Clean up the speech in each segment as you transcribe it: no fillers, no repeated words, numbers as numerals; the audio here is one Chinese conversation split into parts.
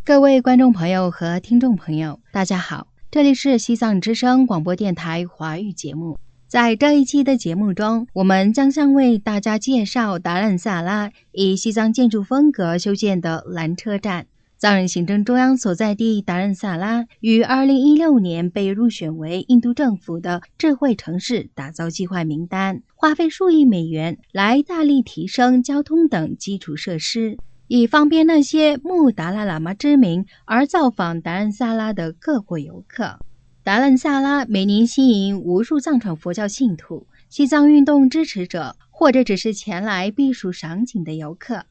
各位观众朋友和听众朋友，大家好，这里是西藏之声广播电台华语节目。在这一期的节目中，我们将为大家介绍达兰萨拉以西藏建筑风格修建的缆车站。藏人行政中央所在地达兰萨拉于2016年被入选为印度政府的智慧城市打造计划名单，花费数亿美元来大力提升交通等基础设施，以方便那些慕达赖喇嘛之名而造访达兰萨拉的各国游客。达兰萨拉每年吸引无数藏传佛教信徒、西藏运动支持者，或者只是前来避暑赏景的游客。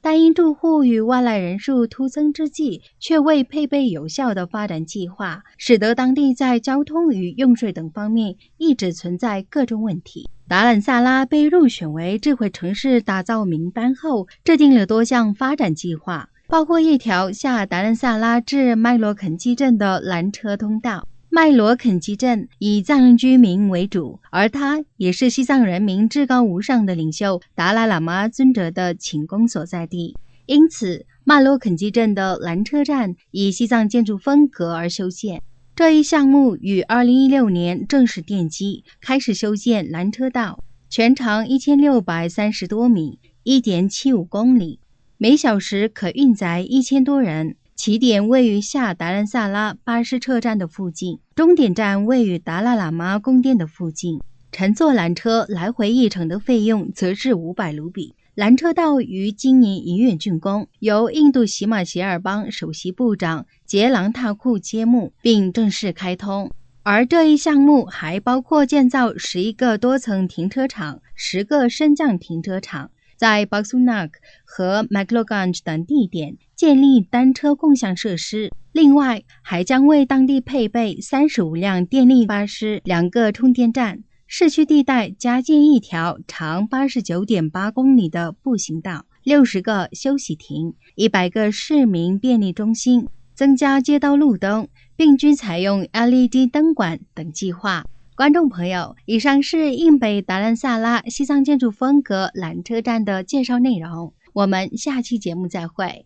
但因住户与外来人数突增之际，却未配备有效的发展计划，使得当地在交通与用水等方面一直存在各种问题。达兰萨拉被入选为智慧城市打造名单后，制定了多项发展计划，包括一条下达兰萨拉至麦罗肯基镇的缆车通道。麦罗肯基镇以藏人居民为主，而它也是西藏人民至高无上的领袖达赖喇嘛尊者的寝宫所在地。因此，麦罗肯基镇的缆车站以西藏建筑风格而修建。这一项目于2016年正式奠基，开始修建缆车道，全长1630多米 1.75 公里，每小时可运载1000多人。起点位于下达兰萨拉巴士车站的附近，终点站位于达赖喇嘛宫殿的附近。乘坐缆车来回一程的费用则是500卢比。缆车道于今年1月竣工，由印度喜马偕尔邦首席部长杰朗塔库揭幕并正式开通。而这一项目还包括建造11个多层停车场、10个升降停车场，在巴苏纳克和麦克罗甘等地点建立单车共享设施。另外，还将为当地配备35辆电力巴士、2个充电站，市区地带加建一条长 89.8 公里的步行道、60个休息亭、100个市民便利中心，增加街道路灯，并均采用 LED 灯管等计划。观众朋友，以上是印北达兰萨拉西藏建筑风格缆车站的介绍内容，我们下期节目再会。